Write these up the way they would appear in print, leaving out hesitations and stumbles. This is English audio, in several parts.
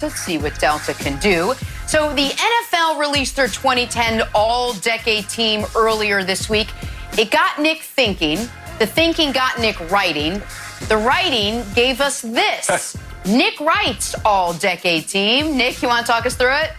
Let's see what Delta can do. So the NFL released their 2010 All-Decade Team earlier this week. It got Nick thinking. The thinking got Nick writing. The writing gave us this. Nick Wright's All-Decade Team. Nick, you want to talk us through it?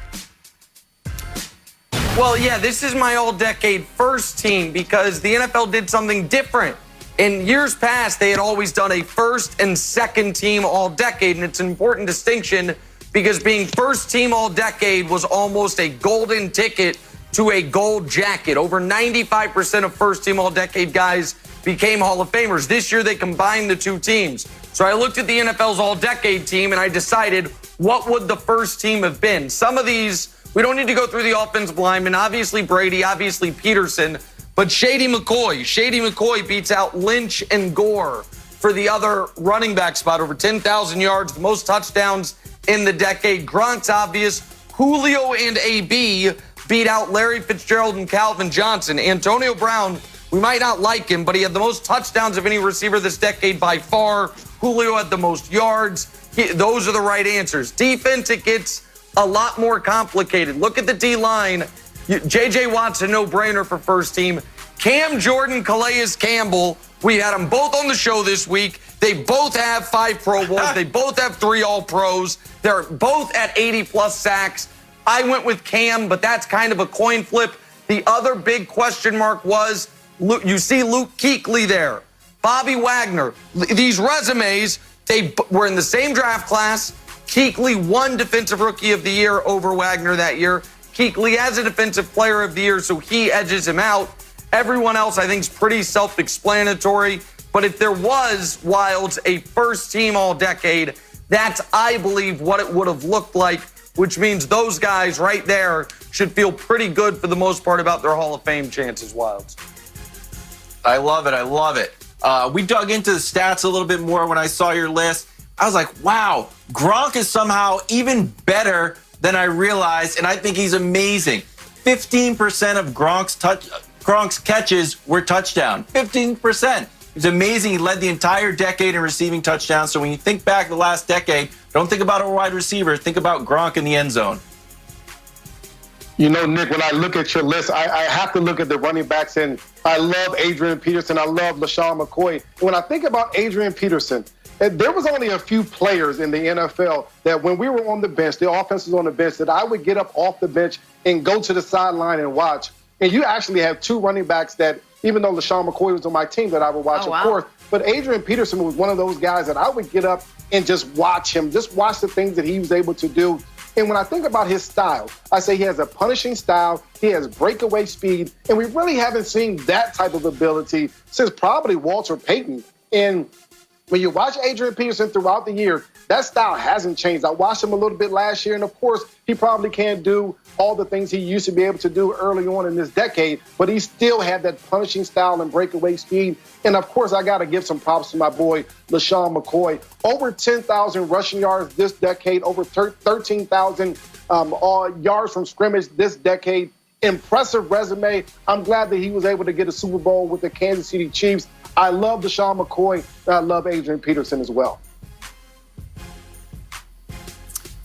Well, yeah, this is my All-Decade first team because the NFL did something different. In years past, they had always done a first and second team All-Decade, and it's an important distinction because being first team All-Decade was almost a golden ticket to a gold jacket. Over 95% of first team All-Decade guys became Hall of Famers. This year, they combined the two teams. So I looked at the NFL's All-Decade team, and I decided, what would the first team have been? Some of these, we don't need to go through the offensive linemen. Obviously, Brady, obviously, Peterson. But Shady McCoy beats out Lynch and Gore for the other running back spot. Over 10,000 yards, the most touchdowns in the decade. Gronk's obvious. Julio and AB beat out Larry Fitzgerald and Calvin Johnson. Antonio Brown, we might not like him, but he had the most touchdowns of any receiver this decade by far. Julio had the most yards. Those are the right answers. Defense, it gets a lot more complicated. Look at the D-line. J.J. Watt's a no-brainer for first team. Cam Jordan, Calais Campbell, we had them both on the show this week. They both have 5 Pro Bowls. They both have 3 All-Pros. They're both at 80-plus sacks. I went with Cam, but that's kind of a coin flip. The other big question mark was, you see Luke Kuechly there, Bobby Wagner. These resumes, they were in the same draft class. Kuechly won Defensive Rookie of the Year over Wagner that year. Kuechly as a Defensive Player of the Year, so he edges him out. Everyone else, I think, is pretty self-explanatory. But if there was, Wilds, a first-team All-Decade, that's, I believe, what it would have looked like, which means those guys right there should feel pretty good for the most part about their Hall of Fame chances, Wilds. I love it. I love it. We dug into the stats a little bit more when I saw your list. I was like, wow, Gronk is somehow even better than I realized, and I think he's amazing. 15% of Gronk's catches were touchdown. 15%. He's amazing. He led the entire decade in receiving touchdowns. So when you think back the last decade, don't think about a wide receiver. Think about Gronk in the end zone. You know, Nick, when I look at your list, I have to look at the running backs, and I love Adrian Peterson. I love LaShawn McCoy. And when I think about Adrian Peterson, there was only a few players in the NFL that when we were on the bench, the offense was on the bench, that I would get up off the bench and go to the sideline and watch. And you actually have 2 running backs that, even though LaShawn McCoy was on my team, that I would watch, of course. But Adrian Peterson was one of those guys that I would get up and just watch him, just watch the things that he was able to do. And when I think about his style, I say he has a punishing style, he has breakaway speed, and we really haven't seen that type of ability since probably Walter Payton. And when you watch Adrian Peterson throughout the year, that style hasn't changed. I watched him a little bit last year, and of course, he probably can't do all the things he used to be able to do early on in this decade, but he still had that punishing style and breakaway speed. And of course, I got to give some props to my boy, LaShawn McCoy. Over 10,000 rushing yards this decade, over 13,000 yards from scrimmage this decade. Impressive resume. I'm glad that he was able to get a Super Bowl with the Kansas City Chiefs. I love LaShawn McCoy, and I love Adrian Peterson as well.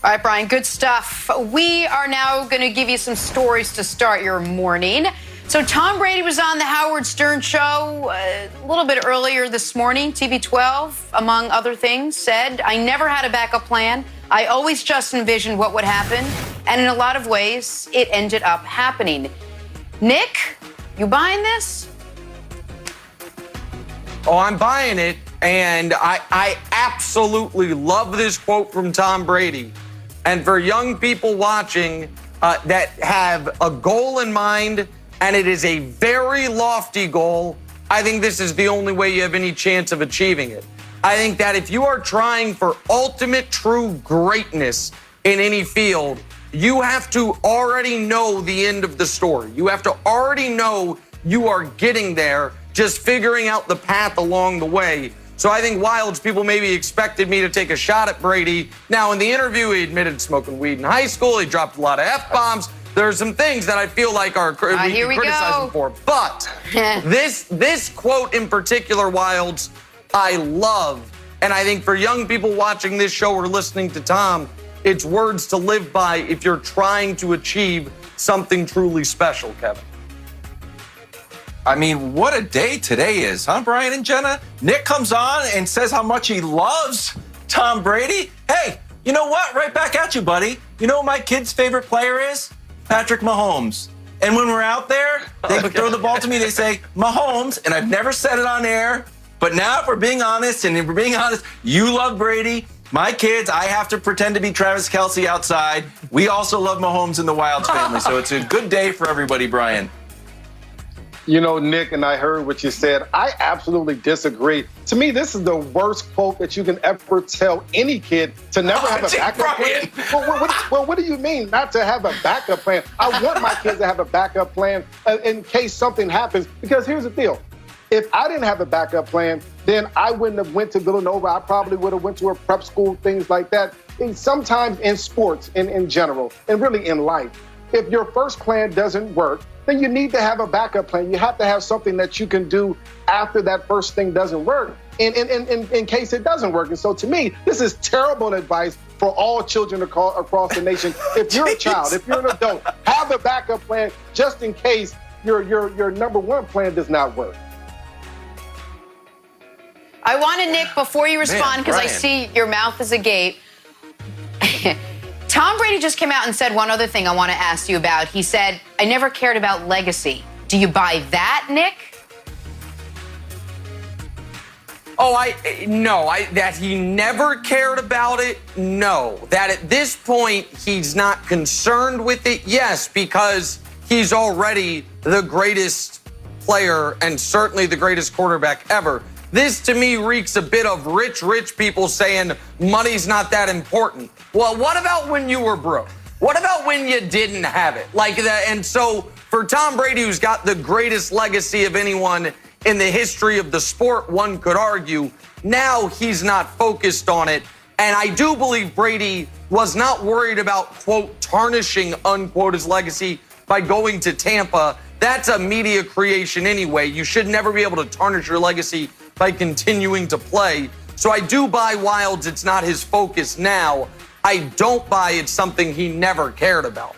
All right, Brian, good stuff. We are now going to give you some stories to start your morning. So Tom Brady was on the Howard Stern show a little bit earlier this morning. TB12, among other things, said, "I never had a backup plan. I always just envisioned what would happen. And in a lot of ways, it ended up happening." Nick, you buying this? Oh, I'm buying it. And I absolutely love this quote from Tom Brady. And for young people watching that have a goal in mind, and it is a very lofty goal, I think this is the only way you have any chance of achieving it. I think that if you are trying for ultimate true greatness in any field, you have to already know the end of the story. You have to already know you are getting there, just figuring out the path along the way. So I think Wilds people maybe expected me to take a shot at Brady. Now, in the interview, he admitted smoking weed in high school. He dropped a lot of F-bombs. There are some things that I feel like we can criticize him for. But this quote in particular, Wilds, I love. And I think for young people watching this show or listening to Tom, It's words to live by if you're trying to achieve something truly special, Kevin. I mean, what a day today is, huh, Brian and Jenna? Nick comes on and says how much he loves Tom Brady. Hey, you know what? Right back at you, buddy. You know what my kid's favorite player is? Patrick Mahomes. And when we're out there, they throw the ball to me, they say, Mahomes, and I've never said it on air, but now if we're being honest, you love Brady. My kids, I have to pretend to be Travis Kelce outside. We also love Mahomes in the Wilds family, so it's a good day for everybody, Brian. You know, Nick, and I heard what you said. I absolutely disagree. To me, this is the worst quote that you can ever tell any kid to never have a backup plan. Well, what do you mean not to have a backup plan? I want my kids to have a backup plan in case something happens. Because here's the deal. If I didn't have a backup plan, then I wouldn't have went to Villanova. I probably would have went to a prep school, things like that. And sometimes in sports, in general, and really in life, if your first plan doesn't work, then you need to have a backup plan. You have to have something that you can do after that first thing doesn't work in case it doesn't work. And so to me, this is terrible advice for all children across the nation. If you're a child, if you're an adult, have a backup plan just in case your number one plan does not work. I wanted, Nick, before you respond, because I see your mouth is agape. Tom Brady just came out and said one other thing I want to ask you about. He said, I never cared about legacy. Do you buy that, Nick? That he never cared about it, no. That at this point, he's not concerned with it, yes, because he's already the greatest player and certainly the greatest quarterback ever. This, to me, reeks a bit of rich people saying money's not that important. Well, what about when you were broke? What about when you didn't have it? Like that. And so for Tom Brady, who's got the greatest legacy of anyone in the history of the sport, one could argue, now he's not focused on it. And I do believe Brady was not worried about, quote, tarnishing, unquote, his legacy by going to Tampa. That's a media creation anyway. You should never be able to tarnish your legacy by continuing to play. So I do buy Wilds. It's not his focus now. I don't buy it's something he never cared about.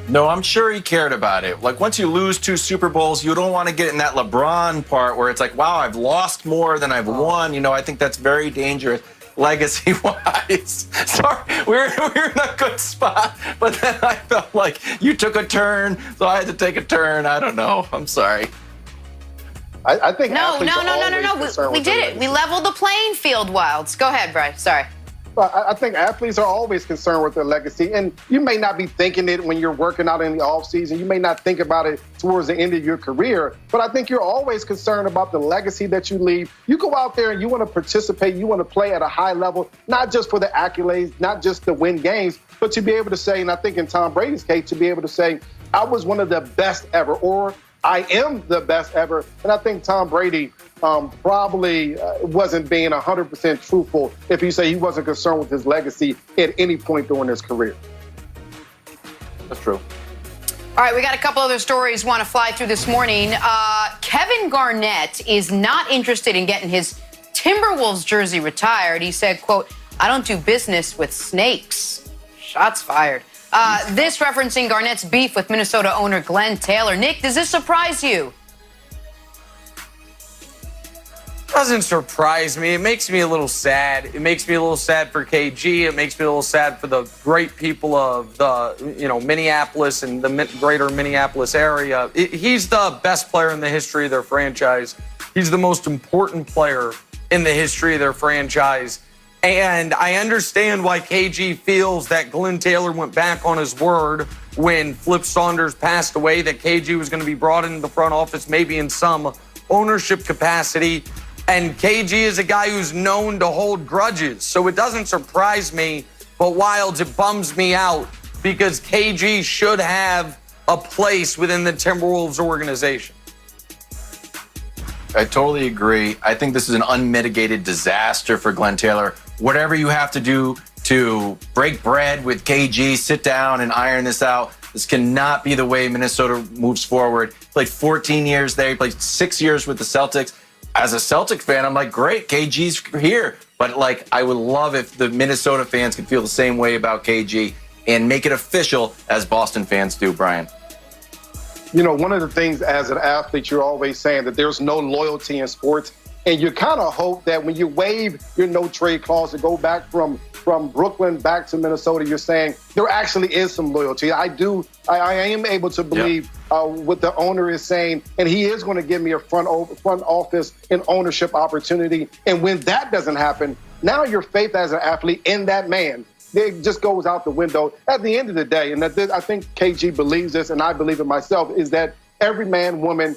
No, I'm sure he cared about it. Like, once you lose 2 Super Bowls, you don't want to get in that LeBron part where it's like, wow, I've lost more than I've won. You know, I think that's very dangerous legacy-wise. Sorry, we're in a good spot, but then I felt like you took a turn, so I had to take a turn. I don't know. I'm sorry. I think No. We did it. We leveled the playing field, Wilds. Go ahead, Bryce. Sorry. I think athletes are always concerned with their legacy. And you may not be thinking it when you're working out in the offseason. You may not think about it towards the end of your career. But I think you're always concerned about the legacy that you leave. You go out there and you want to participate. You want to play at a high level, not just for the accolades, not just to win games, but to be able to say, and I think in Tom Brady's case, to be able to say, I was one of the best ever, or I am the best ever. And I think Tom Brady probably wasn't being 100% truthful if you say he wasn't concerned with his legacy at any point during his career. That's true. All right, we got a couple other stories want to fly through this morning. Kevin Garnett is not interested in getting his Timberwolves jersey retired. He said, quote, I don't do business with snakes. Shots fired. This referencing Garnett's beef with Minnesota owner Glenn Taylor. Nick, does this surprise you? Doesn't surprise me. It makes me a little sad. It makes me a little sad for KG. It makes me a little sad for the great people of the, Minneapolis and the greater Minneapolis area. He's the best player in the history of their franchise. He's the most important player in the history of their franchise. And I understand why KG feels that Glenn Taylor went back on his word when Flip Saunders passed away, that KG was going to be brought into the front office, maybe in some ownership capacity. And KG is a guy who's known to hold grudges. So it doesn't surprise me, but Wilds, it bums me out because KG should have a place within the Timberwolves organization. I totally agree. I think this is an unmitigated disaster for Glenn Taylor. Whatever you have to do to break bread with KG, sit down and iron this out. This cannot be the way Minnesota moves forward. He played 14 years there. He played 6 years with the Celtics. As a Celtic fan, I'm like, great, KG's here. But But like, I would love if the Minnesota fans could feel the same way about KG and make it official as Boston fans do, Brian. You know, one of the things as an athlete, you're always saying that there's no loyalty in sports. And you kind of hope that when you waive your no-trade clause to go back from Brooklyn back to Minnesota, you're saying there actually is some loyalty. I am able to believe what the owner is saying, and he is going to give me a front office and ownership opportunity. And when that doesn't happen, now your faith as an athlete in that man, it just goes out the window. At the end of the day, and I think KG believes this, and I believe it myself, is that every man, woman